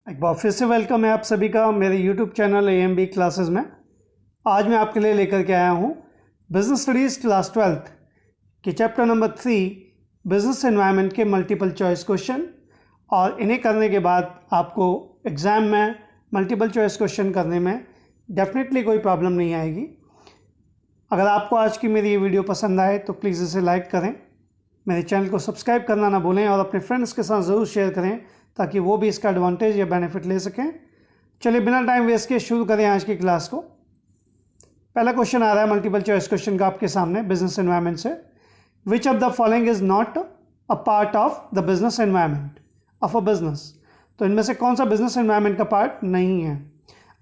एक बार फिर से वेलकम है आप सभी का मेरे YouTube चैनल AMB क्लासेस में। आज मैं आपके लिए लेकर के आया हूँ बिजनेस स्टडीज़ क्लास 12th के चैप्टर नंबर 3 बिजनेस एनवायरनमेंट के मल्टीपल चॉइस क्वेश्चन। और इन्हें करने के बाद आपको एग्ज़ाम में मल्टीपल चॉइस क्वेश्चन करने में डेफिनेटली कोई प्रॉब्लम नहीं आएगी। अगर आपको आज की मेरी ये वीडियो पसंद आए तो प्लीज़ इसे लाइक करें, मेरे चैनल को सब्सक्राइब करना ना भूलें और अपने फ्रेंड्स के साथ ज़रूर शेयर करें ताकि वो भी इसका एडवांटेज या बेनिफिट ले सकें। चलिए बिना टाइम वेस्ट किए शुरू करें आज की क्लास को। पहला क्वेश्चन आ रहा है मल्टीपल चॉइस क्वेश्चन का आपके सामने बिजनेस एनवायरनमेंट से। Which of the following is not a part of the business environment of a business. तो इनमें से कौन सा बिजनेस एनवायरनमेंट का पार्ट नहीं है।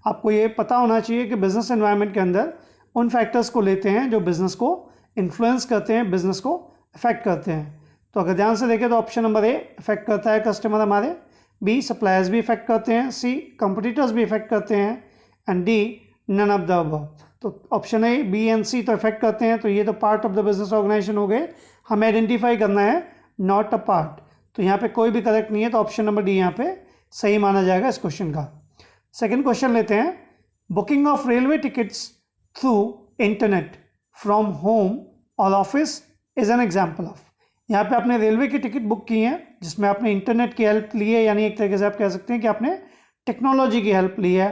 आपको ये पता होना चाहिए कि बिजनेस एनवायरनमेंट के अंदर उन फैक्टर्स को लेते हैं जो बिजनेस को इन्फ्लुएंस करते हैं, बिजनेस को अफेक्ट करते हैं। तो अगर ध्यान से देखें तो ऑप्शन नंबर ए इफेक्ट करता है कस्टमर हमारे, बी सप्लायर्स भी इफेक्ट करते हैं, सी कंपटीटर्स भी इफेक्ट करते हैं and D none of the above. तो option A B and C तो इफेक्ट करते हैं, तो ये तो part of the business organisation हो गए। हमें आइडेंटिफाई करना है नॉट अ पार्ट, तो यहाँ पे कोई भी करेक्ट नहीं है, तो ऑप्शन नंबर डी यहाँ पे सही माना जाएगा इस क्वेश्चन का। सेकेंड क्वेश्चन लेते हैं। Booking of railway tickets through internet from home और office is an example of. यहाँ पे आपने रेलवे की टिकट बुक की है जिसमें आपने इंटरनेट की हेल्प ली है, यानी एक तरीके से आप कह सकते हैं कि आपने टेक्नोलॉजी की हेल्प ली है।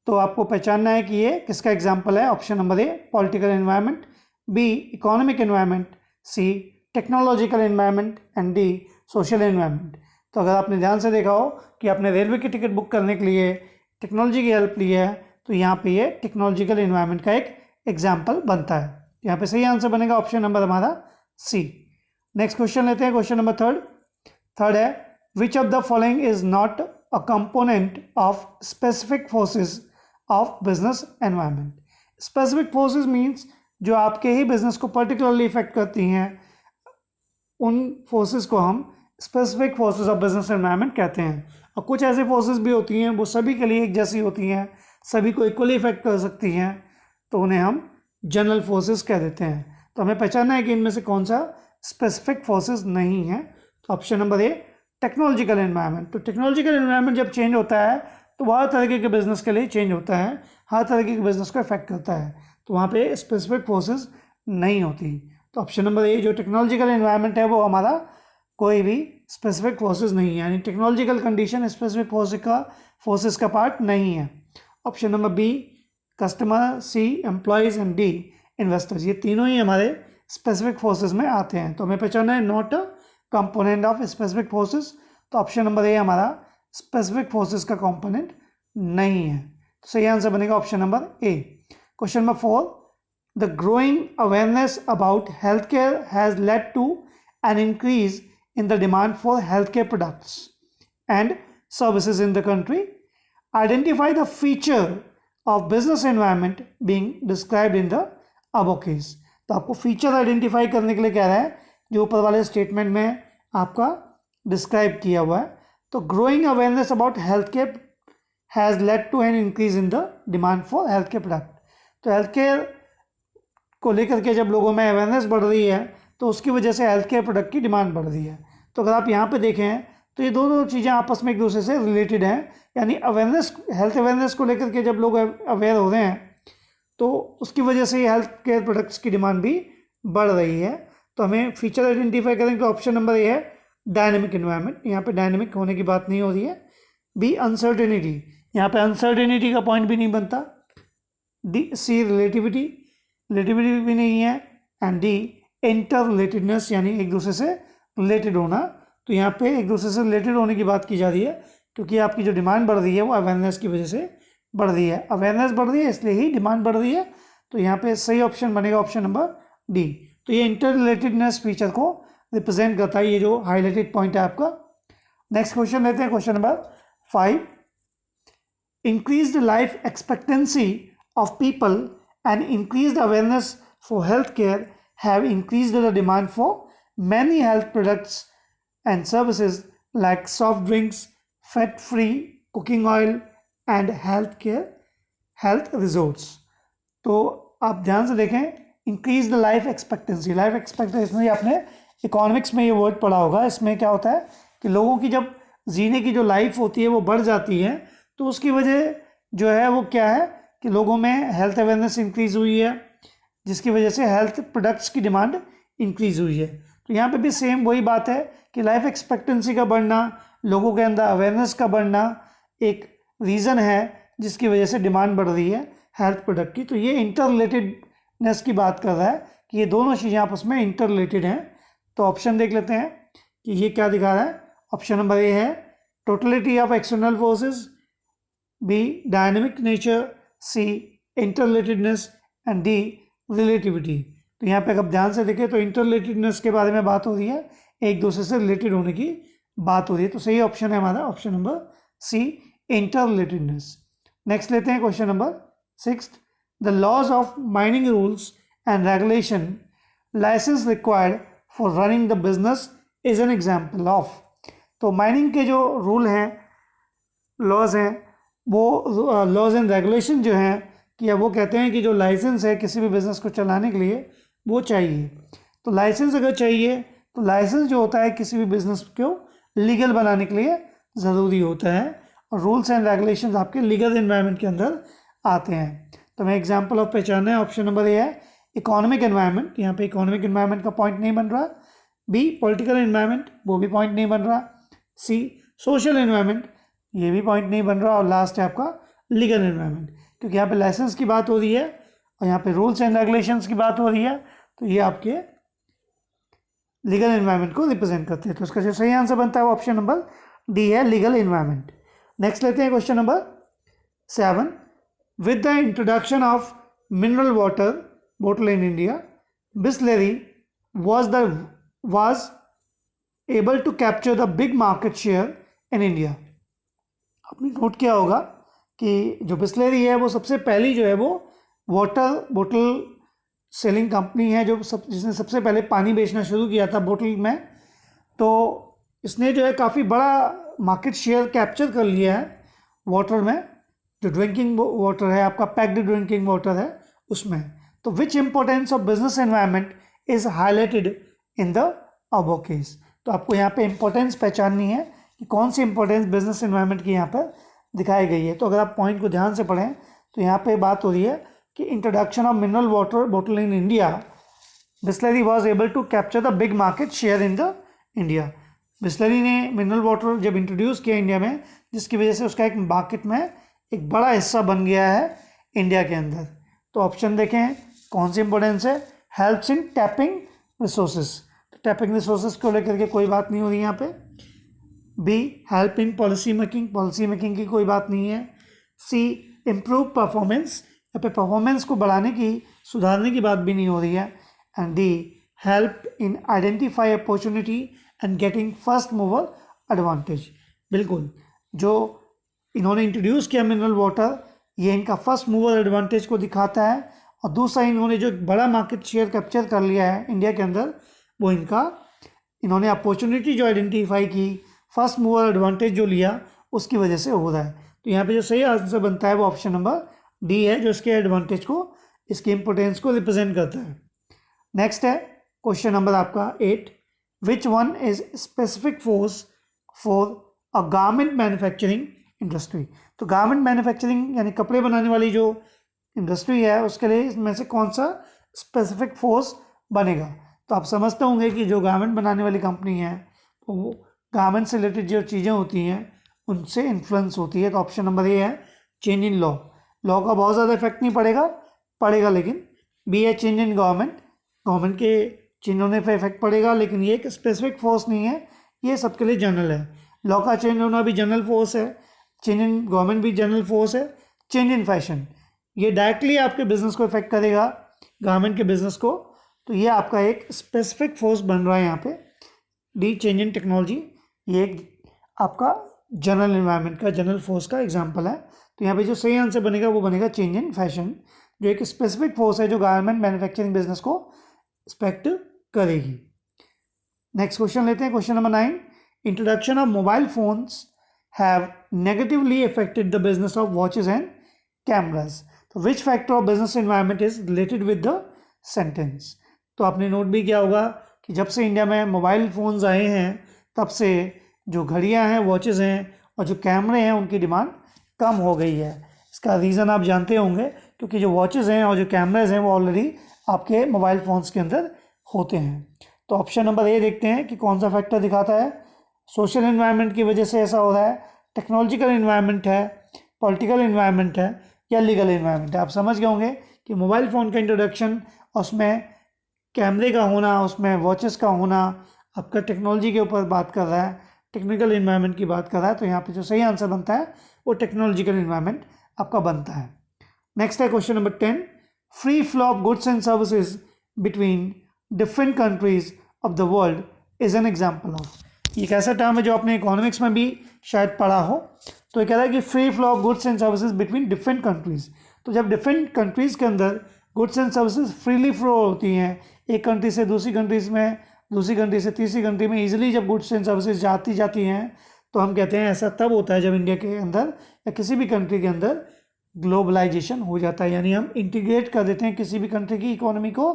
तो आपको पहचानना है कि ये किसका एग्जाम्पल है। Option number A political environment, B economic environment, C technological environment and D social environment. तो अगर आपने ध्यान से देखा हो कि आपने रेलवे की टिकट बुक करने के लिए टेक्नोलॉजी की हेल्प ली है, तो यहाँ पे ये टेक्नोलॉजिकल एनवायरनमेंट का एक एग्जाम्पल बनता है। यहाँ पे सही आंसर बनेगा ऑप्शन नंबर हमारा सी। नेक्स्ट क्वेश्चन लेते हैं, क्वेश्चन नंबर थर्ड है which of the following is not a component of specific forces of business environment. Specific forces means जो आपके ही बिजनेस को पर्टिकुलरली इफेक्ट करती हैं, उन फोर्सेस को हम specific forces of business environment कहते हैं। और कुछ ऐसे फोर्सेस भी होती हैं वो सभी के लिए एक जैसी होती हैं, सभी को इक्वली इफेक्ट कर सकती हैं, तो उन्हें हम जनरल फोर्सेस कह देते हैं। तो हमें पहचानना है कि इनमें से कौन सा स्पेसिफिक फोर्सेस नहीं है। तो ऑप्शन नंबर ए टेक्नोलॉजिकल एनवायरनमेंट। तो टेक्नोलॉजिकल एनवायरनमेंट जब चेंज होता है तो हर तरीके के बिजनेस के लिए चेंज होता है, हर तरीके के बिजनेस को इफेक्ट करता है, तो वहाँ पे स्पेसिफिक फोर्सेस नहीं होती। तो ऑप्शन नंबर ए जो टेक्नोलॉजिकल एनवायरनमेंट है वो हमारा कोई भी स्पेसिफिक फोर्सेस नहीं है, यानी टेक्नोलॉजिकल कंडीशन स्पेसिफिक फोर्सेस का पार्ट नहीं है। Option number B customer, C employees and D investors, ये तीनों ही हमारे स्पेसिफिक फोर्सेस में आते हैं। तो हमें पहचानना है not a component of specific forces, तो ऑप्शन नंबर ए हमारा स्पेसिफिक फोर्सेस का कंपोनेंट नहीं है। तो सही आंसर बनेगा option number A. Question number 4, the growing awareness about health care has led to an increase in the demand for health care products and services in the country. Identify the feature of business environment being described in the above case. तो आपको feature identify करने के लिए कह रहा है जो ऊपर वाले स्टेटमेंट में आपका डिस्क्राइब किया हुआ है। तो growing awareness about health care has led to an increase in the demand for health care product. तो हेल्थ केयर को लेकर के जब लोगों में अवेयरनेस बढ़ रही है तो उसकी वजह से हेल्थ केयर प्रोडक्ट की डिमांड बढ़ रही है। तो अगर आप यहाँ पे देखें तो ये दोनों चीज़ें आपस में एक दूसरे से रिलेटेड हैं, यानी अवेयरनेस, हेल्थ अवेयरनेस को लेकर के जब लोग अवेयर हो रहे हैं तो उसकी वजह से हेल्थ केयर प्रोडक्ट्स की डिमांड भी बढ़ रही है। तो हमें फीचर आइडेंटिफाई करेंगे तो ऑप्शन नंबर ए है डायनेमिक एनवायरनमेंट। यहाँ पे डायनेमिक होने की बात नहीं हो रही है। बी अनसर्टेनिटी, यहाँ पे अनसर्टेनिटी का पॉइंट भी नहीं बनता। डी सी रिलेटिविटी भी नहीं है एंड डी इंटर रिलेटेडनेस, यानी एक दूसरे से रिलेटेड होना। तो यहाँ पे एक दूसरे से रिलेटेड होने की बात की जा रही है क्योंकि आपकी जो डिमांड बढ़ रही है वो अवेयरनेस की वजह से बढ़ रही है। अवेयरनेस बढ़ रही है इसलिए ही डिमांड बढ़ रही है। तो यहाँ पे सही ऑप्शन बनेगा ऑप्शन नंबर डी। तो ये इंटर रिलेटेडनेस फीचर को रिप्रेजेंट करता है, ये जो हाईलाइटेड पॉइंट है आपका। नेक्स्ट क्वेश्चन लेते हैं, question number 5, increased life expectancy of people and increased awareness for health care have increased the demand for many health products and services like soft drinks, fat free cooking oil and health resorts. तो आप ध्यान से देखें, increase the life expectancy आपने economics में ये word पढ़ा होगा। इसमें क्या होता है कि लोगों की जब जीने की जो लाइफ होती है वो बढ़ जाती है, तो उसकी वजह जो है वो क्या है कि लोगों में हेल्थ अवेयरनेस इंक्रीज़ हुई है, जिसकी वजह से हेल्थ प्रोडक्ट्स की डिमांड इंक्रीज़ हुई है। तो यहाँ पे भी सेम वही बात है कि लाइफ एक्सपेक्टेंसी का बढ़ना, लोगों के अंदर अवेयरनेस का बढ़ना एक रीज़न है जिसकी वजह से डिमांड बढ़ रही है हेल्थ प्रोडक्ट की। तो ये इंटर रिलेटेडनेस की बात कर रहा है कि ये दोनों चीज़ें आपस में इंटर रिलेटेड हैं। तो ऑप्शन देख लेते हैं कि ये क्या दिखा रहा है। ऑप्शन नंबर ए है totality of external forces, B dynamic nature, C interrelatedness and D relativity. तो यहाँ पे अगर ध्यान से देखें तो इंटर रिलेटेडनेस के बारे में बात हो रही है, एक दूसरे से रिलेटेड होने की बात हो रही है। तो सही ऑप्शन है हमारा option number C interrelatedness. Next लेते हैं question number 6। The laws of mining rules and regulation licence required for running the business is an example of. तो माइनिंग के जो रूल हैं, लॉज हैं, वो लॉज एंड रेगुलेशन जो हैं कि वो कहते हैं कि जो लाइसेंस है किसी भी बिज़नेस को चलाने के लिए वो चाहिए। तो लाइसेंस अगर चाहिए तो लाइसेंस जो होता है किसी भी बिज़नेस को लीगल बनाने के लिए ज़रूरी होता है, और रूल्स एंड रेगुलेशंस आपके लीगल एनवायरनमेंट के अंदर आते हैं। तो मैं एग्जांपल ऑफ पहचानना है, ऑप्शन नंबर ए है इकोनॉमिक एनवायरनमेंट, यहाँ पे इकोनॉमिक एनवायरनमेंट का पॉइंट नहीं बन रहा। बी पॉलिटिकल एनवायरनमेंट, वो भी पॉइंट नहीं बन रहा। सी सोशल एनवायरनमेंट, ये भी पॉइंट नहीं बन रहा। और लास्ट है आपका लीगल एनवायरनमेंट, क्योंकि यहाँ पे लाइसेंस की बात हो रही है और यहाँ पे रूल्स एंड रेगुलेशंस की बात हो रही है, तो ये आपके लीगल एनवायरनमेंट को रिप्रेजेंट करते हैं। तो इसका जो सही आंसर बनता है वो ऑप्शन नंबर डी है, लीगल एनवायरनमेंट। नेक्स्ट लेते हैं question number 7। With the introduction of mineral water bottle in India, Bisleri was able to capture the big market share in India। आपने नोट किया होगा कि जो बिसलेरी है वो सबसे पहली जो है वो वाटर बोतल सेलिंग कंपनी है, जिसने सबसे पहले पानी बेचना शुरू किया था बोतल में। तो इसने जो है काफ़ी बड़ा मार्केट शेयर कैप्चर कर लिया है वाटर में, जो ड्रिंकिंग वाटर है आपका, पैक्ड ड्रिंकिंग वाटर है उसमें। तो which importance of business environment is highlighted in the above case. तो आपको यहाँ पे इम्पोर्टेंस पहचाननी है कि कौन सी इम्पोर्टेंस बिजनेस एनवायरनमेंट की यहाँ पर दिखाई गई है। तो अगर आप पॉइंट को ध्यान से पढ़ें तो यहाँ पे बात हो रही है कि introduction of mineral water bottle in India, Bisleri was able to capture the big market share in the India. Bisleri ने मिनरल वाटर जब इंट्रोड्यूस किया इंडिया में, जिसकी वजह से उसका एक मार्केट में एक बड़ा हिस्सा बन गया है इंडिया के अंदर। तो ऑप्शन देखें कौन सी इंपॉर्टेंस है, हेल्प्स इन टैपिंग रिसोर्सेज। तो टैपिंग रिसोर्सेज को लेकर के कोई बात नहीं हो रही यहाँ पे। B help in policy making, policy making की कोई बात नहीं है। सी इम्प्रूव परफॉर्मेंस, यहाँ पे परफॉर्मेंस को बढ़ाने की, सुधारने की बात भी नहीं हो रही है। And D help in identify opportunity and getting first mover advantage. बिल्कुल, जो इन्होंने इंट्रोड्यूस किया मिनरल वाटर, ये इनका फर्स्ट मूवर एडवांटेज को दिखाता है। और दूसरा, इन्होंने जो बड़ा मार्केट शेयर कैप्चर कर लिया है इंडिया के अंदर, वो इन्होंने अपॉर्चुनिटी जो आइडेंटिफाई की, फर्स्ट मूवर एडवांटेज जो लिया, उसकी वजह से हो रहा है। तो यहाँ पे जो सही आंसर बनता है वो ऑप्शन नंबर डी है, जो इसके एडवांटेज को, इसके इंपोर्टेंस को रिप्रेजेंट करता है। नेक्स्ट है क्वेश्चन नंबर आपका 8। Which one is specific force for a garment manufacturing industry. तो गारमेंट मैन्युफैक्चरिंग यानी कपड़े बनाने वाली जो इंडस्ट्री है, उसके लिए इसमें से कौन सा स्पेसिफिक फोर्स बनेगा। तो आप समझते होंगे कि जो गारमेंट बनाने वाली कंपनी है, वो गारमेंट से रिलेटेड जो चीज़ें होती हैं उनसे इन्फ्लुएंस होती है। तो ऑप्शन नंबर ए है चेंज इन लॉ। लॉ का बहुत ज़्यादा इफेक्ट नहीं पड़ेगा लेकिन बी है चेंज इन गवर्नमेंट के चेंज होने पर इफेक्ट पड़ेगा, लेकिन ये एक स्पेसिफिक फोर्स नहीं है, ये सबके लिए जनरल है। लॉ का चेंज होना भी जनरल फोर्स है, चेंज इन गवर्नमेंट भी जनरल फोर्स है। चेंज इन फैशन, ये डायरेक्टली आपके बिजनेस को इफेक्ट करेगा, गवर्नमेंट के बिजनेस को। तो ये आपका एक स्पेसिफिक फोर्स बन रहा है यहाँ पे। डी चेंज इन टेक्नोलॉजी, ये एक आपका जनरल एनवायरनमेंट का, जनरल फोर्स का एग्जांपल है। तो यहाँ पे जो सही आंसर बनेगा वो बनेगा चेंज इन फैशन, जो एक स्पेसिफिक फोर्स है जो गारमेंट मैन्युफैक्चरिंग बिजनेस को इफेक्ट करेगी। नेक्स्ट क्वेश्चन लेते हैं, question number 9। Introduction of mobile phones have negatively affected the business of watches and cameras. तो which factor of business environment is related with the sentence. तो आपने note भी किया होगा कि जब से इंडिया में मोबाइल फ़ोन्स आए हैं, तब से जो घड़ियां हैं, वॉचेस हैं और जो कैमरे हैं उनकी डिमांड कम हो गई है। इसका रीज़न आप जानते होंगे, क्योंकि जो वॉचेस हैं और जो कैमराज हैं वो ऑलरेडी आपके मोबाइल फ़ोन्स के अंदर होते हैं। तो ऑप्शन नंबर ए देखते हैं कि कौन सा फैक्टर दिखाता है। सोशल इन्वायरमेंट की वजह से ऐसा हो रहा है, टेक्नोलॉजिकल इन्वायरमेंट है, पॉलिटिकल इन्वायरमेंट है या लीगल इन्वायरमेंट है। आप समझ गए होंगे कि मोबाइल फ़ोन का इंट्रोडक्शन, उसमें कैमरे का होना, उसमें वॉचेस का होना आपका टेक्नोलॉजी के ऊपर बात कर रहा है, टेक्निकल इन्वायरमेंट की बात कर रहा है। तो यहाँ पे जो सही आंसर बनता है वो टेक्नोलॉजिकल इन्वायरमेंट आपका बनता है। नेक्स्ट है question number 10, free flow of goods and services between different countries of the world is an example of. ये एक ऐसा टर्म है जो आपने इकोनॉमिक्स में भी शायद पढ़ा हो। तो ये कह रहा है कि free flow of goods and services between different countries. तो जब डिफरेंट कंट्रीज़ के अंदर goods and services freely flow होती हैं, एक कंट्री से दूसरी कंट्रीज़ में, दूसरी कंट्री से तीसरी कंट्री में ईजिली जब गुड्स एंड सर्विसेज जाती हैं, तो हम कहते हैं ऐसा तब होता है जब इंडिया के अंदर या किसी भी कंट्री के अंदर ग्लोबलाइजेशन हो जाता है, यानी हम इंटीग्रेट कर देते हैं किसी भी कंट्री की इकोनॉमी को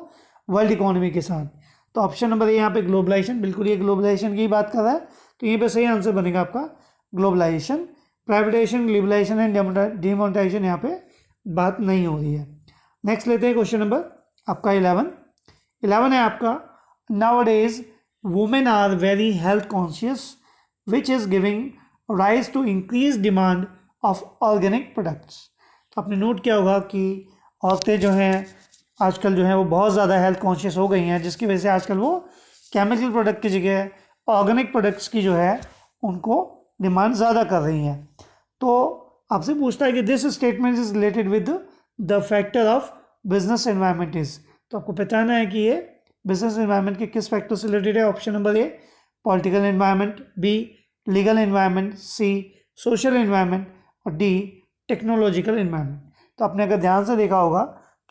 वर्ल्ड इकोनॉमी के साथ। तो ऑप्शन नंबर ए यहाँ पे ग्लोबलाइजेशन, बिल्कुल ये ग्लोबलाइजेशन की बात कर रहा है। तो यहीं पे सही आंसर बनेगा आपका globalisation. Privatisation, liberalisation and demonetisation यहाँ पे बात नहीं हो रही है। नेक्स्ट लेते हैं क्वेश्चन नंबर आपका 11 है आपका, nowadays women are very health conscious which is giving rise to increase demand of organic products. तो आपने नोट किया होगा कि औरतें जो हैं आजकल जो है वो बहुत ज़्यादा हेल्थ कॉन्शियस हो गई हैं, जिसकी वजह से आजकल वो केमिकल प्रोडक्ट की जगह ऑर्गेनिक प्रोडक्ट्स की जो है उनको डिमांड ज़्यादा कर रही हैं। तो आपसे पूछता है कि this statement is related with the factor of business environment is. तो आपको पहचाना है कि ये बिजनेस एनवायरनमेंट के किस फैक्टर से रिलेटेड है। Option number A political environment, B legal environment, C social environment और डी टेक्नोलॉजिकल एनवायरनमेंट। तो आपने अगर ध्यान से देखा होगा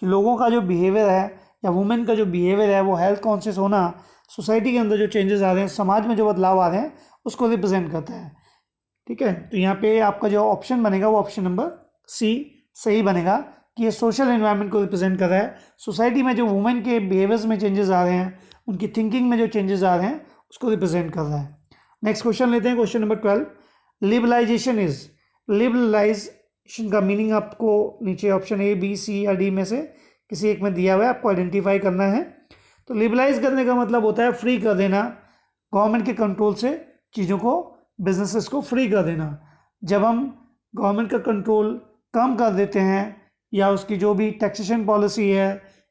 कि लोगों का जो बिहेवियर है या वुमेन का जो बिहेवियर है वो हेल्थ कॉन्शियस होना, सोसाइटी के अंदर जो चेंजेस आ रहे हैं, समाज में जो बदलाव आ रहे हैं उसको रिप्रेजेंट करता है। ठीक है, तो यहाँ पे आपका जो ऑप्शन बनेगा वो ऑप्शन नंबर सी सही बनेगा कि ये सोशल एनवायरनमेंट को रिप्रेजेंट कर रहा है। सोसाइटी में जो वुमेन के बिहेवियर्स में चेंजेस आ रहे हैं, उनकी थिंकिंग में जो चेंजेस आ रहे हैं उसको रिप्रेजेंट कर रहा है। नेक्स्ट क्वेश्चन लेते हैं, question number 12, liberalisation is. Liberalisation का मीनिंग आपको नीचे ऑप्शन ए, बी, सी या डी में से किसी एक में दिया हुआ है, आपको आइडेंटिफाई करना है। तो लिबरलाइज करने का मतलब होता है फ्री कर देना, गवर्नमेंट के कंट्रोल से चीज़ों को, बिजनेसेस को फ्री कर देना। जब हम गवर्नमेंट का कंट्रोल कम कर देते हैं या उसकी जो भी टैक्सेशन पॉलिसी है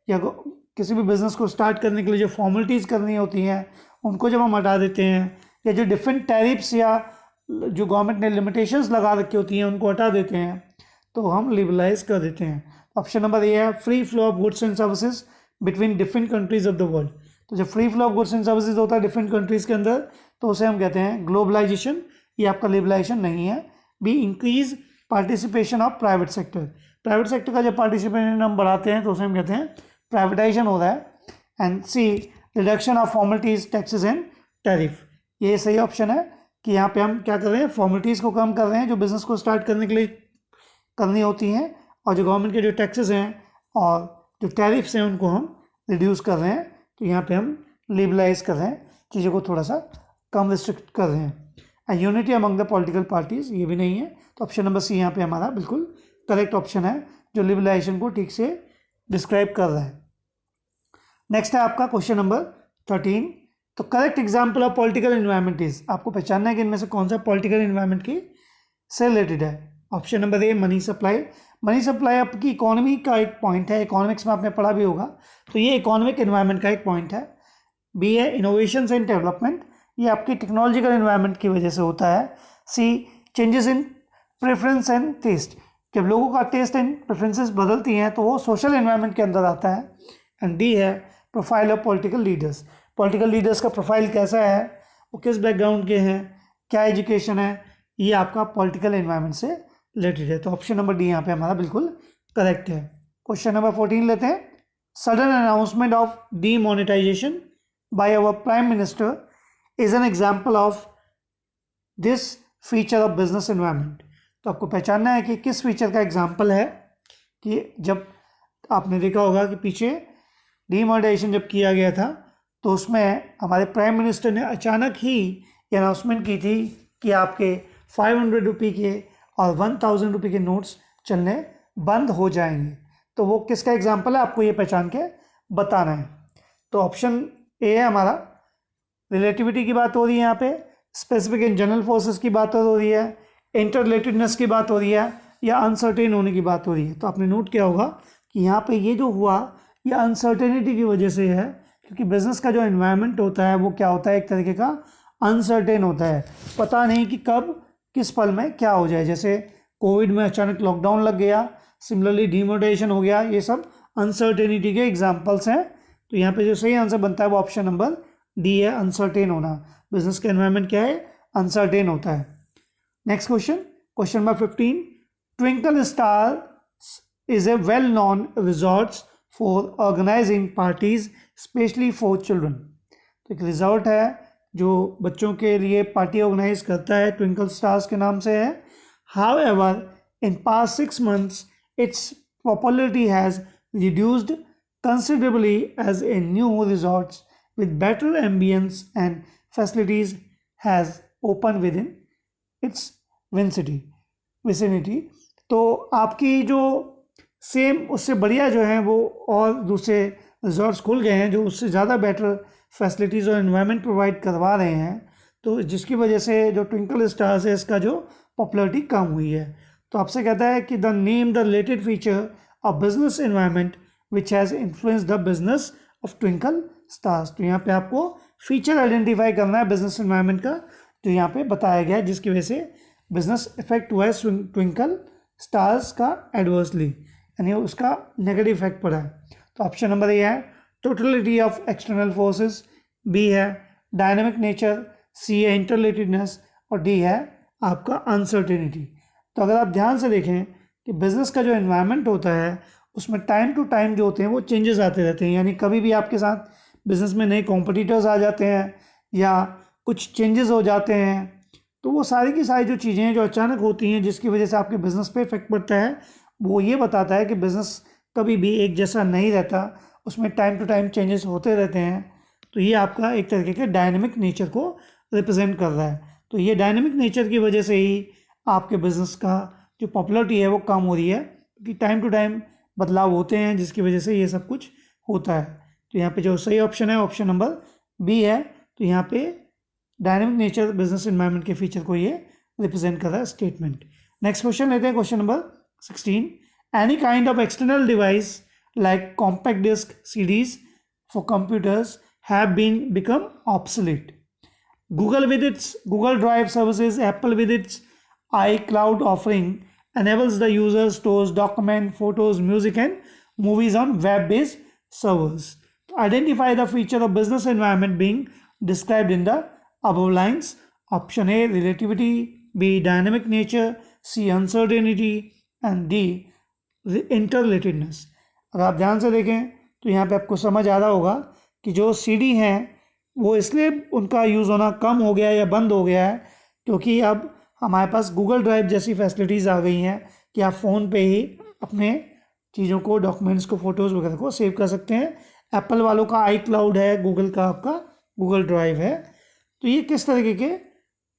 या किसी भी बिज़नेस को स्टार्ट करने के लिए जो फॉर्मेलिटीज़ करनी होती हैं उनको जब हम हटा देते हैं, या जो डिफरेंट टैरिफ्स या जो गवर्नमेंट ने लिमिटेशंस लगा रखी होती हैं उनको हटा देते हैं, तो हम लिबरलाइज कर देते हैं। ऑप्शन नंबर ए है free flow of goods and services between different countries of the world. तो जब free flow of goods and services होता है डिफरेंट कंट्रीज़ के अंदर तो उसे हम कहते हैं ग्लोबलाइजेशन। ये आपका लिबरलाइजेशन नहीं है। Be increase participation of private sector. Private sector का जब पार्टिसिपेशन हम बढ़ाते हैं तो उसे हम कहते हैं प्राइवेटाइजेशन हो रहा है। And C reduction of formalities, taxes and tariff. ये सही ऑप्शन है कि यहाँ पे हम क्या कर रहे हैं, फॉर्मेलिटीज़ को कम कर रहे हैं जो बिज़नेस को स्टार्ट करने के लिए करनी होती हैं, और जो गवर्नमेंट के जो टैक्सेस हैं और जो टैरिफ्स हैं उनको हम रिड्यूस कर रहे हैं। तो यहाँ पे हम लिबरलाइज कर रहे हैं, चीज़ों को थोड़ा सा कम रिस्ट्रिक्ट कर रहे हैं। And unity among the political parties, ये भी नहीं है। तो ऑप्शन नंबर सी यहाँ पे हमारा बिल्कुल करेक्ट ऑप्शन है जो लिबरलाइजेशन को ठीक से डिस्क्राइब कर रहा है। नेक्स्ट है आपका क्वेश्चन नंबर 13, तो correct example of political environment is. आपको पहचानना है कि इनमें से कौन सा पॉलिटिकल इन्वायरमेंट की से रिलेटेड है। Option number a money supply. Money supply आपकी इकोनॉमी का एक पॉइंट है, इकोनॉमिक्स में आपने पढ़ा भी होगा, तो ये इकोनॉमिक इन्वायरमेंट का एक पॉइंट है। बी है इनोवेशन एंड डेवलपमेंट, ये आपकी टेक्नोलॉजिकल इन्वायरमेंट की वजह से होता है। C changes in preference and taste, जब लोगों का टेस्ट एंड प्रेफरेंसेस बदलती हैं तो वो सोशल इन्वायरमेंट के अंदर आता है। एंड डी है profile of political leaders. Political leaders का प्रोफाइल कैसा है, वो किस बैकग्राउंड के हैं, क्या एजुकेशन है, ये आपका पॉलिटिकल इन्वायरमेंट से रिलेटेड है। तो ऑप्शन नंबर डी यहाँ पे हमारा बिल्कुल करेक्ट है। क्वेश्चन नंबर 14 लेते हैं, sudden announcement of demonetisation by our prime minister is an example of this feature of business environment. तो आपको पहचानना है कि किस फीचर का एग्जाम्पल है, कि जब आपने देखा होगा कि पीछे डीमोनेटाइजेशन जब किया गया था तो उसमें हमारे प्राइम मिनिस्टर ने अचानक ही ये अनाउंसमेंट की थी कि आपके 500 रुपये के और 1000 रुपये के नोट्स चलने बंद हो जाएंगे। तो वो किसका एग्जाम्पल है, आपको ये पहचान के बताना है। तो ऑप्शन ए है हमारा, रिलेटिविटी की बात हो रही है यहाँ पे, स्पेसिफिक एंड जनरल फोर्सेस की बात हो रही है, इंटर रिलेटेडनेस की बात हो रही है, या अनसर्टेन होने की बात हो रही है। तो आपने नोट किया होगा कि यहाँ पे ये जो हुआ ये अनसर्टेनिटी की वजह से है, क्योंकि बिजनेस का जो एनवायरनमेंट होता है वो क्या होता है, एक तरीके का अनसर्टेन होता है। पता नहीं कि कब किस पल में क्या हो जाए, जैसे कोविड में अचानक लॉकडाउन लग गया, सिमिलरली डिमोनेटाइजेशन हो गया, ये सब अनसर्टेनिटी के एग्जाम्पल्स हैं। तो यहाँ पे जो सही आंसर बनता है वो ऑप्शन नंबर डी है, अनसर्टेन होना। बिजनेस का एनवायरनमेंट क्या है, अनसर्टेन होता है। Next question, question number 15, Twinkle Star is a well known resort for organising parties specially for children. तो एक रिजॉर्ट है जो बच्चों के लिए पार्टी ऑर्गेनाइज करता है, ट्विंकल स्टार्स के नाम से है। However, in past 6 months, its popularity has reduced considerably as a new resorts with better ambience and facilities has opened within its vicinity। तो आपकी जो सेम उससे बढ़िया जो हैं वो और दूसरे रिजॉर्ट्स खुल गए हैं जो उससे ज़्यादा बेटर फैसिलिटीज़ और एनवायरनमेंट प्रोवाइड करवा रहे हैं, तो जिसकी वजह से जो ट्विंकल स्टार्स है इसका जो पॉपुलरिटी कम हुई है। तो आपसे कहता है कि the name the related feature of business environment which has influence the business of twinkle stars. तो यहाँ पे आपको फीचर आइडेंटिफाई करना है बिजनेस एनवायरनमेंट का, जो यहाँ पे बताया गया है जिसकी वजह से बिजनेस इफेक्ट हुआ है ट्विंकल स्टार्स का एडवर्सली, यानी उसका नेगेटिव इफेक्ट पड़ा है। तो ऑप्शन नंबर ए है totality of external forces, B है डायनेमिक नेचर, सी है इंटररिलेटेडनेस, और डी है आपका अनसर्टेनिटी। तो अगर आप ध्यान से देखें कि बिज़नेस का जो एनवायरनमेंट होता है उसमें टाइम टू टाइम जो होते हैं वो चेंजेस आते रहते हैं, यानी कभी भी आपके साथ बिज़नेस में नए कॉम्पिटिटर्स आ जाते हैं या कुछ चेंजेस हो जाते हैं। तो वो सारी की सारी जो चीज़ें हैं जो अचानक होती हैं जिसकी वजह से आपके बिज़नेस पे इफेक्ट पड़ता है, वो ये बताता है कि बिज़नेस कभी भी एक जैसा नहीं रहता, उसमें टाइम टू टाइम चेंजेस होते रहते हैं। तो ये आपका एक तरीके के डायनेमिक नेचर को रिप्रेजेंट कर रहा है। तो ये डायनेमिक नेचर की वजह से ही आपके बिज़नेस का जो पॉपुलरिटी है वो कम हो रही है, क्योंकि टाइम टू टाइम बदलाव होते हैं जिसकी वजह से ये सब कुछ होता है। तो यहाँ पे जो सही ऑप्शन है ऑप्शन नंबर बी है। तो यहाँ पे डायनेमिक नेचर बिजनेस एनवायरनमेंट के फीचर को ये रिप्रेजेंट कर रहा है स्टेटमेंट। नेक्स्ट क्वेश्चन लेते हैं, question number 16, any kind of external device like compact disc, CDs for computers have been become obsolete. Google with its Google Drive services, Apple with its iCloud offering enables the user stores document, photos, music and movies on web-based servers. Identify the feature of business environment being described in the above lines. Option A relativity, B dynamic nature, C uncertainty and D interrelatedness। अगर आप ध्यान से देखें तो यहाँ पे आपको समझ आ रहा होगा कि जो CD हैं वो इसलिए उनका यूज़ होना कम हो गया या बंद हो गया है क्योंकि अब हमारे पास गूगल ड्राइव जैसी फैसिलिटीज़ आ गई हैं कि आप फ़ोन पे ही अपने चीज़ों को, डॉक्यूमेंट्स को, फ़ोटोज़ वगैरह को सेव कर सकते हैं। एप्पल वालों का iCloud है, गूगल का आपका गूगल ड्राइव है। तो ये किस तरीके के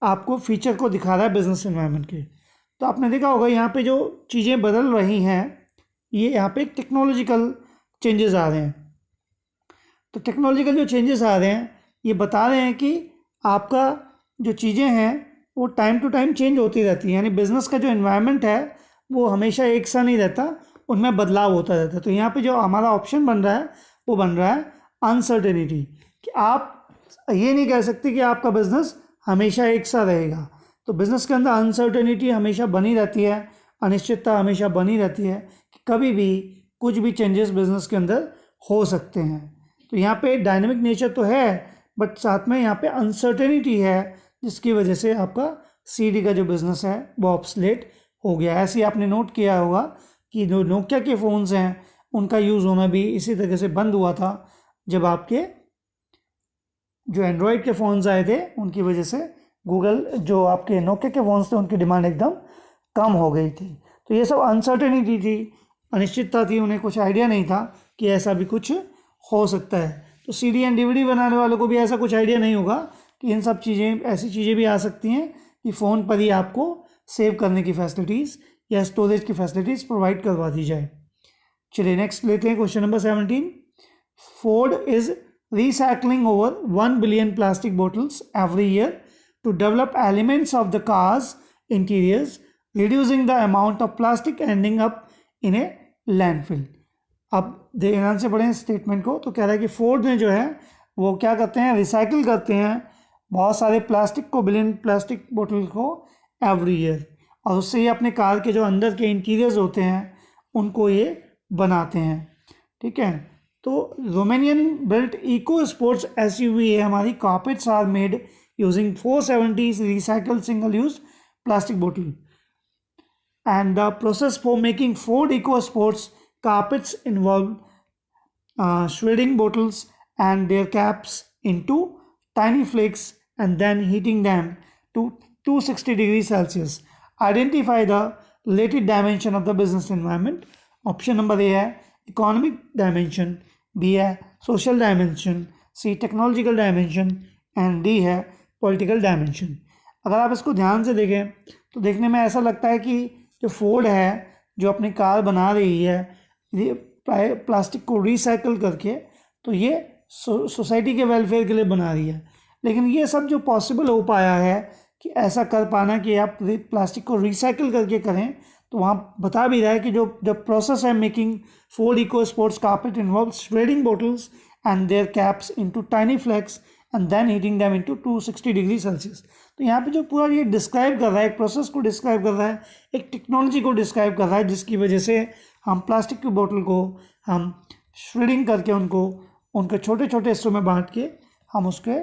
आपको फीचर को दिखा रहा है बिजनेस एनवायरनमेंट के। तो आपने देखा होगा यहाँ पे जो चीज़ें बदल रही हैं, ये यहाँ पे टेक्नोलॉजिकल चेंजेस आ रहे हैं। तो टेक्नोलॉजिकल जो चेंजेस आ रहे हैं ये बता रहे हैं कि आपका जो चीज़ें हैं वो टाइम टू टाइम चेंज होती रहती हैं, यानी बिज़नेस का जो एनवायरनमेंट है वो हमेशा एक सा नहीं रहता, उनमें बदलाव होता रहता है। तो यहाँ पे जो हमारा ऑप्शन बन रहा है वो बन रहा है अनसर्टेनिटी, कि आप ये नहीं कह सकते कि आपका बिज़नेस हमेशा एक सा रहेगा। तो बिज़नेस के अंदर अनसर्टेनिटी हमेशा बनी रहती है, अनिश्चितता हमेशा बनी रहती है कि कभी भी कुछ भी चेंजेस बिज़नेस के अंदर हो सकते हैं। तो यहाँ पे डायनेमिक नेचर तो है बट साथ में यहाँ पे अनसर्टेनिटी है, जिसकी वजह से आपका CD का जो बिज़नेस है वो ऑब्सोलेट हो गया। ऐसे ही आपने नोट किया होगा कि जो नोकिया के फ़ोन्स हैं उनका यूज़ होना भी इसी तरह से बंद हुआ था जब आपके जो एंड्रॉयड के फ़ोन्स आए थे उनकी वजह से गूगल जो आपके नोकिया के फ़ोन्स थे उनकी डिमांड एकदम कम हो गई थी। तो ये सब अनसर्टेनिटी थी, अनिश्चितता थी, उन्हें कुछ आइडिया नहीं था कि ऐसा भी कुछ हो सकता है। तो CD एंड DVD बनाने वालों को भी ऐसा कुछ आइडिया नहीं होगा कि इन सब चीज़ें, ऐसी चीज़ें भी आ सकती हैं कि फ़ोन पर ही आपको सेव करने की फैसिलिटीज़ या स्टोरेज की फैसिलिटीज़ प्रोवाइड करवा दी जाए। चलिए नेक्स्ट लेते हैं question number 17। Ford is recycling over 1 billion plastic bottles every year to develop elements of the car's interiors, reducing the amount of plastic ending up in a landfill। अब ध्यान से पढ़ें statement को। तो कह रहा है कि फोर्ड ने जो है वो क्या करते हैं, रिसाइकिल करते हैं बहुत सारे प्लास्टिक को, बिलियन प्लास्टिक बोतल को एवरी ईयर, और उससे ये अपने कार के जो अंदर के इंटीरियर्स होते हैं उनको ये बनाते हैं। ठीक है, तो Romanian built eco sports SUV है हमारी। Carpets are made using 470 recycled single use plastic बोतल and the process for making Ford eco sports carpets involve shredding bottles and their caps into tiny flakes and then heating them to 260 degrees Celsius. Identify the related dimension of the business environment. Option number A है economic dimension, B है social dimension, C technological dimension and D है political dimension. अगर आप इसको ध्यान से देखें तो देखने में ऐसा लगता है कि जो फोर्ड है जो अपनी कार बना रही है प्लास्टिक को रिसाइकल करके, तो ये सोसाइटी के वेलफेयर के लिए बना रही है। लेकिन ये सब जो पॉसिबल हो पाया है कि ऐसा कर पाना कि आप प्लास्टिक को रिसाइकिल करके करें, तो वहाँ बता भी रहा है कि जो प्रोसेस है making Ford eco sports carpet involve shredding bottles and their caps into tiny flakes and then heating them into 260 degree Celsius. तो यहाँ पे जो पूरा ये डिस्क्राइब कर रहा है, एक प्रोसेस को डिस्क्राइब कर रहा है, एक टेक्नोलॉजी को डिस्क्राइब कर रहा है, जिसकी वजह से हम प्लास्टिक की बोतल को हम श्रेडिंग करके उनके छोटे छोटे हिस्सों में बांट के हम उसके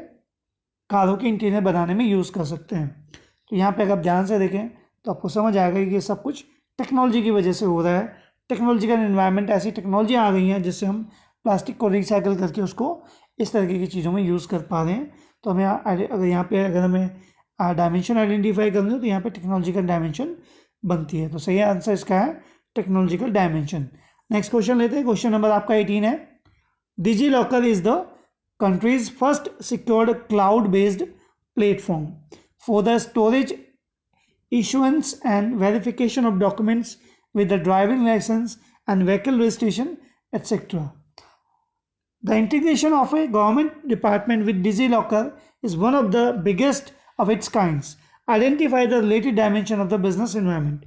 कारों के इंटीरियर बनाने में यूज़ कर सकते हैं। तो यहाँ पे अगर आप ध्यान से देखें तो आपको समझ आएगा कि ये सब कुछ टेक्नोलॉजी की वजह से हो रहा है। टेक्नोलॉजिकल एनवायरनमेंट, ऐसी टेक्नोलॉजी आ गई हैं जिससे हम प्लास्टिक को रिसाइकिल करके उसको इस तरीके की चीज़ों में यूज़ कर पा रहे हैं। तो हमें अगर हमें डायमेंशन आइडेंटिफाई करनी हो तो यहाँ पे टेक्नोलॉजिकल डायमेंशन बनती है। तो सही आंसर इसका है टेक्नोलॉजिकल डायमेंशन। नेक्स्ट क्वेश्चन लेते हैं। क्वेश्चन नंबर आपका 18 है। DigiLocker is the country's first secured cloud-based platform for the storage, issuance and verification of documents with the driving license and vehicle registration, etc. The integration of a government department with DigiLocker is one of the biggest of its kinds. Identify the related dimension of the business environment.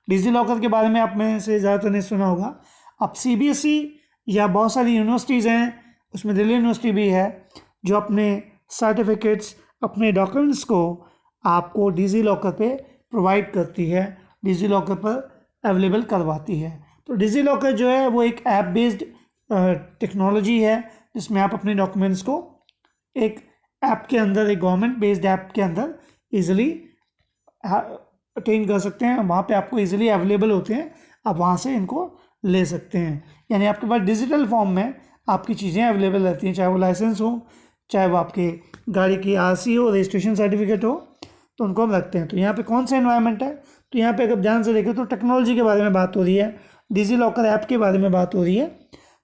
DigiLocker के बारे में आप में से ज़्यादातर ने सुना होगा। अब CBSE या बहुत सारी यूनिवर्सिटीज़ हैं, उसमें दिल्ली यूनिवर्सिटी भी है, जो अपने सर्टिफिकेट्स, अपने डॉक्यूमेंट्स को आपको डिजी लॉकर पे प्रोवाइड करती है, डिजी लॉकर पर अवेलेबल करवाती है। तो डिजी लॉकर जो है वो एक ऐप बेस्ड टेक्नोलॉजी है जिसमें आप अपने डॉक्यूमेंट्स को एक ऐप के अंदर, एक गवर्नमेंट बेस्ड ऐप के अंदर ईजिली अटेन कर सकते हैं। वहाँ पे आपको ईजिली अवेलेबल होते हैं, आप वहाँ से इनको ले सकते हैं। यानी आपके पास डिजिटल फॉर्म में आपकी चीज़ें अवेलेबल रहती हैं, चाहे वो लाइसेंस हो, चाहे वो आपके गाड़ी की आरसी हो, रजिस्ट्रेशन सर्टिफिकेट हो, तो उनको हम रखते हैं। तो यहाँ पे कौन सा एनवायरनमेंट है, तो यहाँ पे अगर ध्यान से देखें तो टेक्नोलॉजी के बारे में बात हो रही है, डिजी लॉकर ऐप के बारे में बात हो रही है।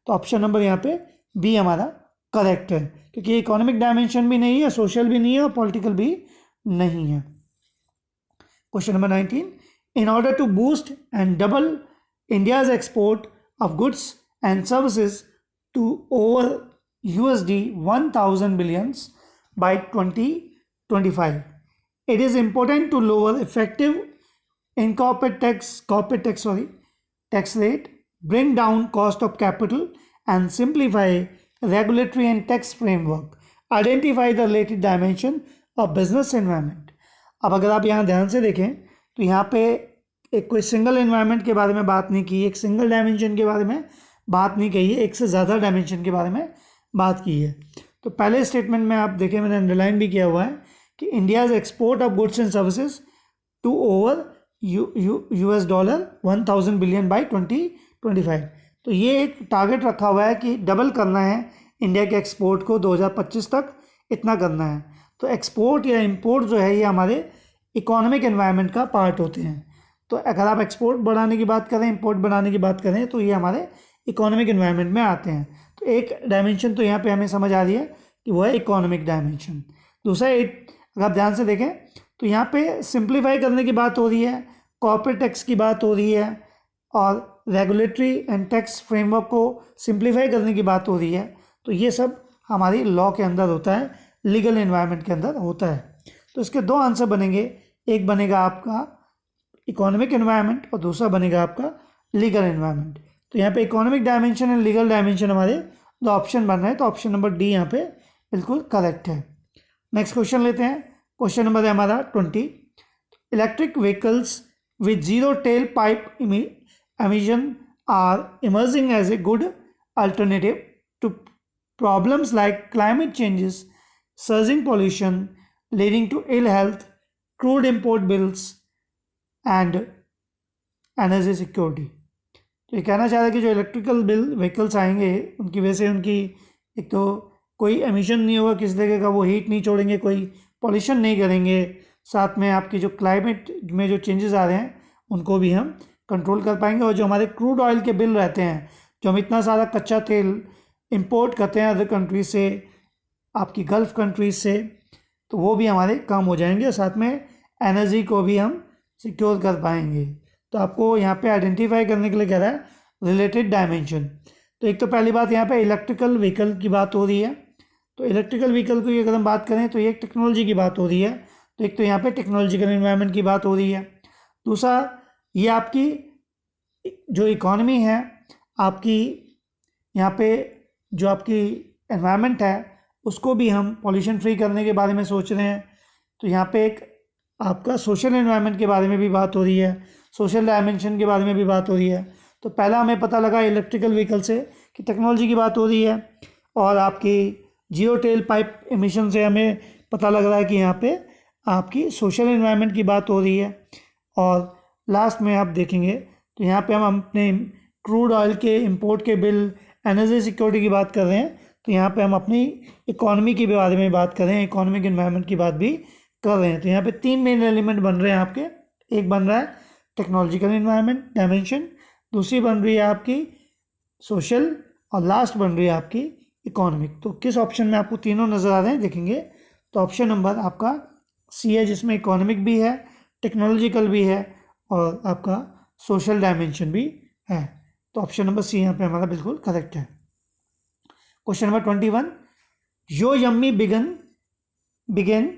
तो ऑप्शन नंबर यहाँ पे बी हमारा करेक्ट है, क्योंकि इकोनॉमिक डायमेंशन भी नहीं है, सोशल भी नहीं है और पॉलिटिकल भी नहीं है। Question number 19। In order to boost and double India's export of goods and services to over $1,000 billion by 2025. It is important to lower effective corporate tax rate, bring down cost of capital, and simplify regulatory and tax framework. Identify the related dimension of business environment. अब अगर आप यहाँ ध्यान से देखें तो यहाँ पे एक कोई सिंगल एनवायरनमेंट के बारे में बात नहीं की, एक सिंगल डायमेंशन के बारे में बात नहीं कही है, एक से ज़्यादा डायमेंशन के बारे में बात की है। तो पहले स्टेटमेंट में आप देखें, मैंने अंडरलाइन भी किया हुआ है कि India's export of goods and services to over $1,000 billion by 2025। तो ये एक टारगेट रखा हुआ है कि डबल करना है इंडिया के एक्सपोर्ट को 2025 तक, इतना करना है। तो एक्सपोर्ट या इंपोर्ट जो है ये हमारे इकोनॉमिक एनवायरनमेंट का पार्ट होते हैं। तो अगर आप एक्सपोर्ट बढ़ाने की बात करें, इंपोर्ट बढ़ाने की बात करें, तो ये हमारे इकोनॉमिक एनवायरनमेंट में आते हैं। तो एक डायमेंशन तो यहाँ पे हमें समझ आ रही है कि वो है इकोनॉमिक डायमेंशन। दूसरा अगर आप ध्यान से देखें तो यहाँ पे सिंप्लीफाई करने की बात हो रही है, कॉर्पोरेट टैक्स की बात हो रही है और रेगुलेटरी एंड टैक्स फ्रेमवर्क को सिंप्लीफाई करने की बात हो रही है। तो ये सब हमारी लॉ के अंदर होता है, लीगल एनवायरनमेंट के अंदर होता है। तो इसके दो आंसर बनेंगे, एक बनेगा आपका इकोनॉमिक एनवायरनमेंट और दूसरा बनेगा आपका लीगल एनवायरनमेंट। तो यहाँ पे economic dimension and legal dimension हमारे दो ऑप्शन बन रहे हैं, तो ऑप्शन नंबर डी यहाँ पे बिल्कुल करेक्ट है। नेक्स्ट क्वेश्चन लेते हैं। क्वेश्चन नंबर है हमारा 20। Electric vehicles with zero tell pipe emission are emerging as a good alternative to problems like climate changes, surging pollution leading to ill health, crude import bills and energy security। तो ये कहना चाह रहा है कि जो इलेक्ट्रिकल व्हीकल्स आएंगे उनकी वजह से उनकी एक तो कोई एमिशन नहीं होगा किसी तरह का, वो हीट नहीं छोड़ेंगे, कोई पॉल्यूशन नहीं करेंगे, साथ में आपकी जो क्लाइमेट में जो चेंजेस आ रहे हैं उनको भी हम कंट्रोल कर पाएंगे। और जो हमारे क्रूड ऑयल के बिल रहते हैं, जो हम इतना सारा कच्चा तेल इंपोर्ट करते हैं अदर कंट्रीज से, आपकी गल्फ़ कंट्रीज से, तो वो भी हमारे कम हो जाएंगे और साथ में एनर्जी को भी हम सिक्योर कर पाएंगे। तो आपको यहाँ पे आइडेंटिफाई करने के लिए कह रहा है रिलेटेड डायमेंशन। तो एक तो पहली बात यहाँ पे इलेक्ट्रिकल व्हीकल की बात हो रही है। तो इलेक्ट्रिकल व्हीकल की अगर हम बात करें तो ये एक टेक्नोलॉजी की बात हो रही है। तो एक तो यहाँ पे टेक्नोलॉजिकल एनवायरनमेंट की बात हो रही है। दूसरा ये आपकी जो इकॉनमी है, आपकी यहाँ पे जो आपकी एनवायरनमेंट है उसको भी हम पॉल्यूशन फ्री करने के बारे में सोच रहे हैं। तो यहाँ पे एक आपका सोशल एनवायरनमेंट के बारे में भी बात हो रही है, सोशल डायमेंशन के बारे में भी बात हो रही है। तो पहला हमें पता लगा इलेक्ट्रिकल व्हीकल से कि टेक्नोलॉजी की बात हो रही है, और आपकी जियो टेल पाइप एमिशन से हमें पता लग रहा है कि यहाँ पे आपकी सोशल एनवायरनमेंट की बात हो रही है। और लास्ट में आप देखेंगे तो यहाँ पे हम अपने क्रूड ऑयल के इंपोर्ट के बिल, एनर्जी सिक्योरिटी की बात कर रहे हैं। तो यहाँ पे हम अपनी इकोनॉमी के बारे में बात कर रहे हैं, इकोनॉमिक एनवायरनमेंट की बात भी कर रहे हैं। तो यहाँ पे तीन मेन एलिमेंट बन रहे हैं आपके। एक बन रहा है टेक्नोलॉजिकल एनवायरनमेंट डायमेंशन, दूसरी बन रही है आपकी सोशल, और लास्ट बन रही है आपकी इकोनॉमिक। तो किस ऑप्शन में आपको तीनों नज़र आ रहे हैं देखेंगे तो ऑप्शन नंबर आपका सी है, जिसमें इकोनॉमिक भी है, टेक्नोलॉजिकल भी है और आपका सोशल डायमेंशन भी है। तो ऑप्शन नंबर सी यहाँ पे हमारा बिल्कुल करेक्ट है। Question number 21। Yo Yummy began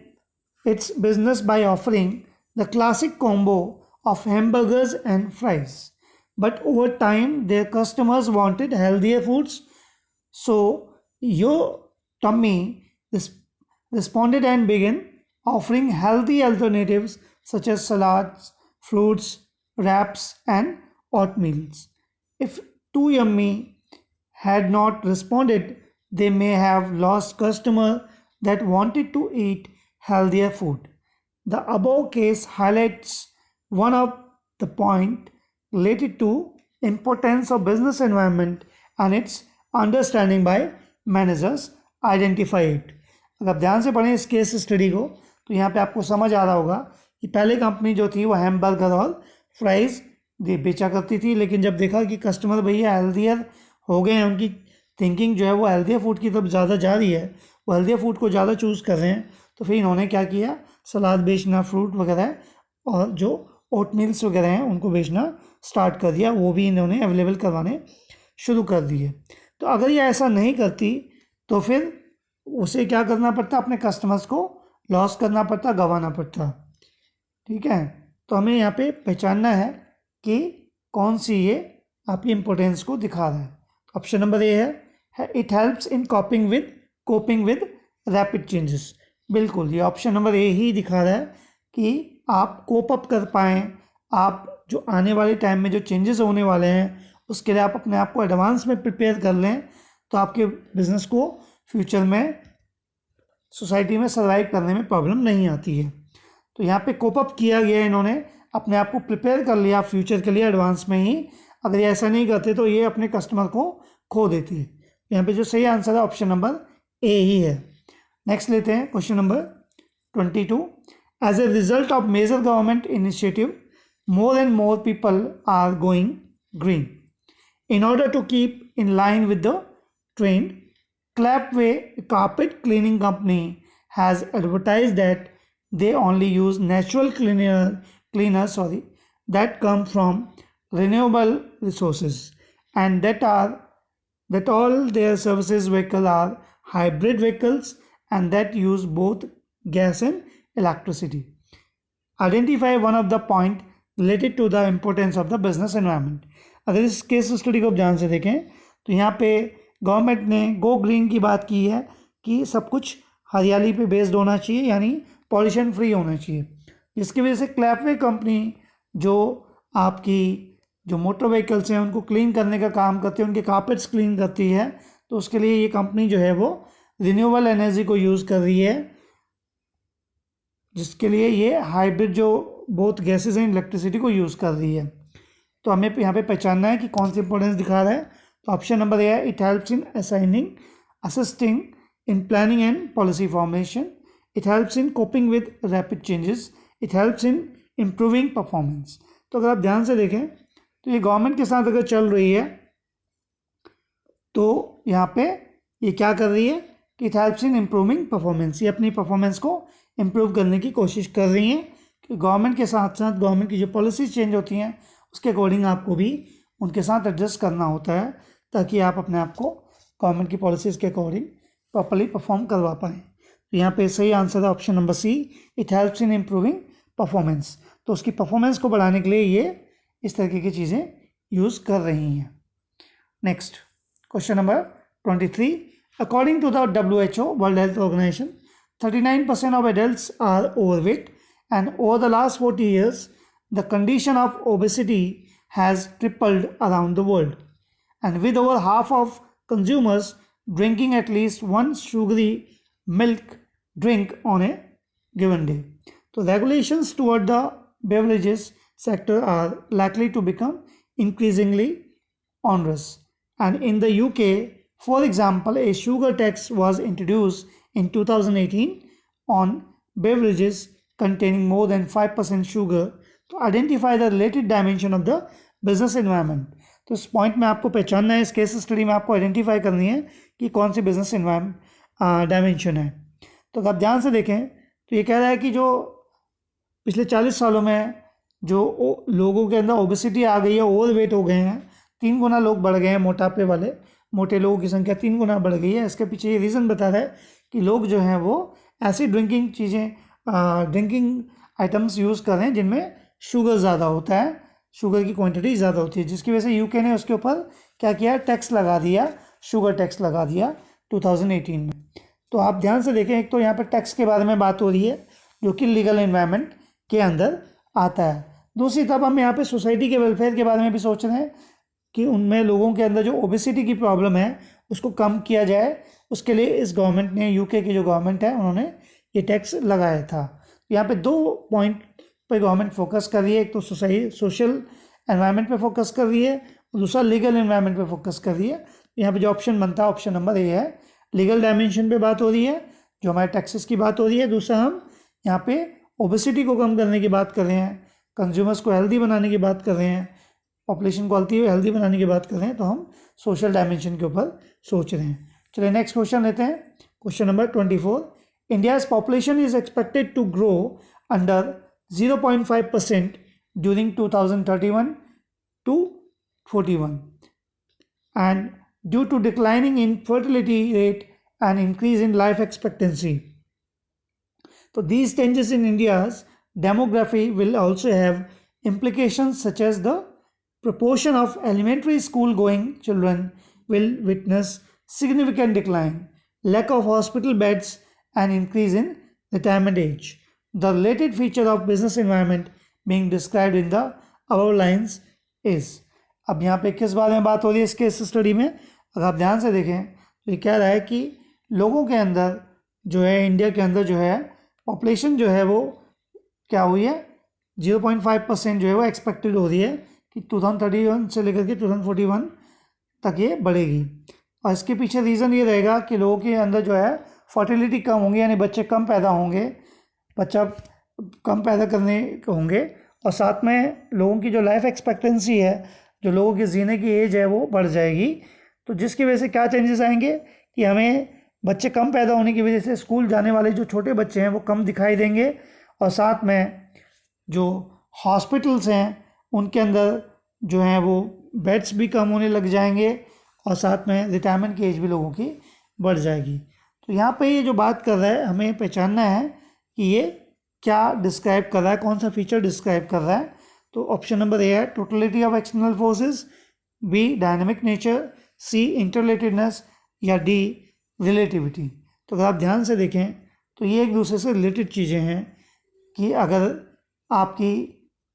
its business by offering the classic combo of hamburgers and fries, but over time their customers wanted healthier foods, so Yo Yummy responded and began offering healthy alternatives such as salads, fruits, wraps and oatmeals. If Too Yummy had not responded, they may have lost customers that wanted to eat healthier food. The above case highlights one of the point related to importance of business environment and its understanding by managers. Identify it. अगर आप ध्यान से पढ़ें इस case study को तो यहाँ पे आपको समझ आ रहा होगा कि पहले कंपनी जो थी वो हैमबर्गर और फ्राइज़ बेचा करती थी, लेकिन जब देखा कि कस्टमर भैया हेल्थियर हो गए हैं, उनकी थिंकिंग जो है वो हेल्थियर फूड की तरफ ज़्यादा जा रही है, वो हेल्थियर फूड को ज़्यादा चूज़ कर रहे हैं, तो फिर इन्होंने क्या किया, सलाद बेचना, फ्रूट वगैरह और जो ओट मील्स वगैरह हैं उनको बेचना स्टार्ट कर दिया, वो भी इन्होंने अवेलेबल करवाने शुरू कर दिए। तो अगर ये ऐसा नहीं करती तो फिर उसे क्या करना पड़ता, अपने कस्टमर्स को लॉस करना पड़ता, गंवाना पड़ता। ठीक है, तो हमें यहाँ पे पहचानना है कि कौन सी ये आपकी इम्पोर्टेंस को दिखा रहा है। ऑप्शन नंबर ए है it helps in coping with rapid changes. बिल्कुल ये ऑप्शन नंबर ए ही दिखा रहा है कि आप कोप अप कर पाएँ, आप जो आने वाले टाइम में जो चेंजेस होने वाले हैं उसके लिए आप अपने आप को एडवांस में प्रिपेयर कर लें, तो आपके बिजनेस को फ्यूचर में सोसाइटी में सर्वाइव करने में प्रॉब्लम नहीं आती है। तो यहाँ पे कोप अप किया गया, इन्होंने अपने आप को प्रिपेयर कर लिया फ्यूचर के लिए एडवांस में ही। अगर ये ऐसा नहीं करते तो ये अपने कस्टमर को खो देते। यहाँ पे जो सही आंसर है ऑप्शन नंबर ए ही है। नेक्स्ट लेते हैं question number 22। As a result of major government initiative more and more people are going green in order to keep in line with the trend. Clapway, a carpet cleaning company, has advertised that they only use natural cleaners that come from renewable resources, and that all their services vehicle are hybrid vehicles and that use both gas and electricity. Identify one of the point related to the importance of the business environment. अगर इस case study को ध्यान से देखें तो यहाँ पे government ने गो ग्रीन की बात की है कि सब कुछ हरियाली पे बेस्ड होना चाहिए, यानी पॉल्यूशन फ्री होना चाहिए, जिसकी वजह से क्लैपवे कंपनी जो आपकी जो मोटर व्हीकल्स हैं उनको क्लीन करने का काम करती है, उनके कारपेट्स क्लीन करती है, तो उसके लिए ये कंपनी जो है वो रिन्यूएबल एनर्जी को यूज़ कर रही है, जिसके लिए ये हाइब्रिड जो बोथ गैसेज एंड इलेक्ट्रिसिटी को यूज़ कर रही है। तो हमें यहाँ पे पहचानना है कि कौन सी इंपॉर्टेंस दिखा रहा है। तो ऑप्शन नंबर ए है, it helps in assigning, assisting in planning and policy formation, it helps in coping with rapid changes, it helps in improving performance. तो अगर आप ध्यान से देखें तो ये गवर्नमेंट के साथ अगर चल रही है तो यहाँ पे ये क्या कर रही है कि it helps in improving performance, ये अपनी परफॉर्मेंस को इम्प्रूव करने की कोशिश कर रही हैं कि गवर्नमेंट के साथ साथ गवर्नमेंट की जो पॉलिसीज चेंज होती हैं उसके अकॉर्डिंग आपको भी उनके साथ एडजस्ट करना होता है ताकि आप अपने आप को गवर्नमेंट की पॉलिसीज़ के अकॉर्डिंग प्रॉपर्ली परफॉर्म करवा पाएँ। तो यहाँ पे सही आंसर है option number C, it helps in improving performance. तो उसकी परफॉर्मेंस को बढ़ाने के लिए ये इस तरीके की चीज़ें यूज़ कर रही हैं। Next question number 23, according to the WHO World Health Organization 39% of adults are overweight, and over the last 40 years the condition of obesity has tripled around the world, and with over half of consumers drinking at least one sugary milk drink on a given day. So regulations toward the beverages sector are likely to become increasingly onerous, and in the UK, for example, a sugar tax was introduced in 2018 on beverages containing more than 5% sugar to identify the related dimension of the business environment. तो इस point में आपको पहचानना है, इस case study में आपको identify करनी है कि कौन सी बिजनेस एनवायरमेंट डायमेंशन है। तो अगर आप ध्यान से देखें तो ये कह रहा है कि जो पिछले 40 सालों में जो लोगों के अंदर ओबेसिटी आ गई है, ओवरवेट हो गए हैं, 3 गुना लोग बढ़ गए हैं, मोटापे वाले मोटे लोगों की संख्या 3 गुना बढ़ गई है। इसके पीछे ये रीज़न बता रहा है कि लोग जो हैं वो ऐसी ड्रिंकिंग आइटम्स यूज़ कर रहे हैं जिनमें शुगर ज़्यादा होता है, शुगर की क्वांटिटी ज़्यादा होती है, जिसकी वजह से यूके ने उसके ऊपर क्या किया, टैक्स लगा दिया, शुगर टैक्स लगा दिया 2018 में। तो आप ध्यान से देखें, एक तो यहाँ पर टैक्स के बारे में बात हो रही है जो कि लीगल एनवायरनमेंट के अंदर आता है। दूसरी तरफ हम यहाँ पे सोसाइटी के वेलफेयर के बारे में भी सोच रहे हैं कि उनमें लोगों के अंदर जो ओबेसिटी की प्रॉब्लम है उसको कम किया जाए, उसके लिए इस गवर्नमेंट ने, यूके की जो गवर्नमेंट है, उन्होंने ये टैक्स लगाया था। यहाँ पे 2 पॉइंट पर गवर्नमेंट फोकस कर रही है, एक तो सोशल एनवायरनमेंट पे फोकस कर रही है और दूसरा लीगल एनवायरनमेंट पे फोकस कर रही है। यहाँ पे जो ऑप्शन बनता है ऑप्शन नंबर ए है, लीगल डायमेंशन पे बात हो रही है, जो हमारे टैक्सेस की बात हो रही है। दूसरा हम यहाँ पे ओबेसिटी को कम करने की बात कर रहे हैं, कंज्यूमर्स को हेल्दी बनाने की बात कर रहे हैं, पॉपुलेशन को हेल्दी बनाने की बात कर रहे हैं, तो हम सोशल डायमेंशन के ऊपर सोच रहे हैं। चलिए नेक्स्ट क्वेश्चन लेते हैं, question number 24, India's population is expected to grow under 0.5% during 2031 to 41 and due to declining in fertility rate and increase in life expectancy. So these changes in India's demography will also have implications such as the proportion of elementary school going children will witness significant decline, lack of hospital beds and increase in retirement age. The related feature of business environment being described in the above lines is. अब यहाँ पे किस बारे में बात हो रही है इस केस स्टडी में, अगर आप ध्यान से देखें तो ये कह रहा है कि लोगों के अंदर जो है, इंडिया के अंदर जो है पॉपुलेशन जो है वो क्या हुई है, 0.5% जो है वो एक्सपेक्टेड हो रही है कि 2031 से लेकर के 2041 तक ये बढ़ेगी। और इसके पीछे रीज़न ये रहेगा कि लोगों के अंदर जो है फर्टिलिटी कम होंगी, यानी बच्चे कम पैदा होंगे, बच्चा कम पैदा करने होंगे, और साथ में लोगों की जो लाइफ एक्सपेक्टेंसी है, जो लोगों की जीने की एज है वो बढ़ जाएगी। तो जिसकी वजह से क्या चेंजेस आएंगे कि हमें बच्चे कम पैदा होने की वजह से स्कूल जाने वाले जो छोटे बच्चे हैं वो कम दिखाई देंगे, और साथ में जो हॉस्पिटल्स हैं उनके अंदर जो हैं वो बेड्स भी कम होने लग जाएंगे, और साथ में रिटायरमेंट की एज भी लोगों की बढ़ जाएगी। तो यहाँ पे ये जो बात कर रहा है हमें पहचानना है कि ये क्या डिस्क्राइब कर रहा है, कौन सा फीचर डिस्क्राइब कर रहा है। तो ऑप्शन नंबर ए है totality of external forces, B dynamic nature, C interrelatedness, या डी रिलेटिविटी। तो अगर आप ध्यान से देखें तो ये एक दूसरे से रिलेटेड चीज़ें हैं कि अगर आपकी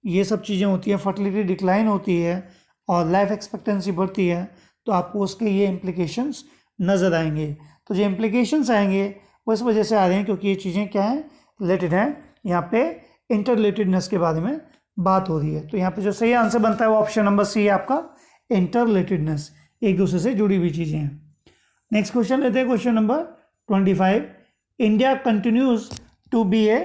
ये सब चीज़ें होती हैं, फर्टिलिटी डिक्लाइन होती है और लाइफ एक्सपेक्टेंसी बढ़ती है, तो आपको उसके ये इम्प्लिकेशंस नज़र आएंगे। तो जो इम्प्लिकेशंस आएंगे वो इस वजह से आ रहे हैं क्योंकि ये चीज़ें क्या हैं, रिलेटेड हैं। यहाँ पे इंटर रिलेटेडनेस के बारे में बात हो रही है। तो यहाँ पे जो सही आंसर बनता है वो ऑप्शन नंबर सी है आपका, इंटर रिलेटेडनेस, एक दूसरे से जुड़ी हुई चीज़ें हैं। नेक्स्ट क्वेश्चन लेते हैं, question number 25। India continues to be a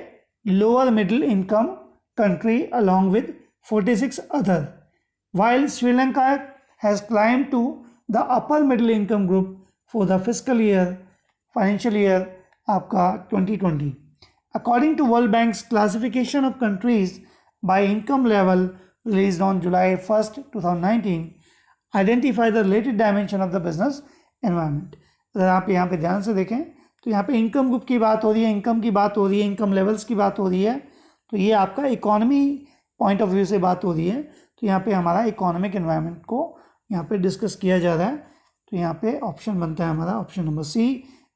lower middle income country along with 46 other, while Sri Lanka has climbed to the upper middle income group for the financial year आपका 2020. According to World Bank's classification of countries by income level released on July 1st, 2019, identify the related dimension of the business environment. अगर आप यहाँ पे ध्यान से देखें तो यहाँ पे इनकम ग्रुप की बात हो रही है, इनकम की बात हो रही है, इनकम लेवल्स की बात हो रही है। तो ये आपका इकोनॉमी पॉइंट ऑफ व्यू से बात हो रही है। तो यहाँ पे हमारा इकोनॉमिक एनवायरनमेंट को यहाँ पे डिस्कस किया जा रहा है। तो यहाँ पे ऑप्शन बनता है हमारा option number C,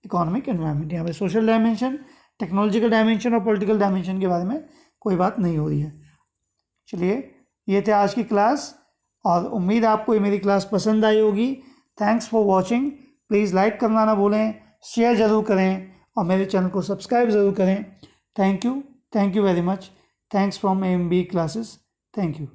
economic environment. यहाँ पे सोशल डायमेंशन, टेक्नोलॉजिकल डायमेंशन और पॉलिटिकल डायमेंशन के बारे में कोई बात नहीं हो रही है। चलिए, ये थे आज की क्लास और उम्मीद आपको ये मेरी क्लास पसंद आई होगी। Thanks for watching. Please like करना ना भूलें, शेयर ज़रूर करें और मेरे चैनल को सब्सक्राइब ज़रूर करें। Thank you very much. Thanks from AMB classes. Thank you.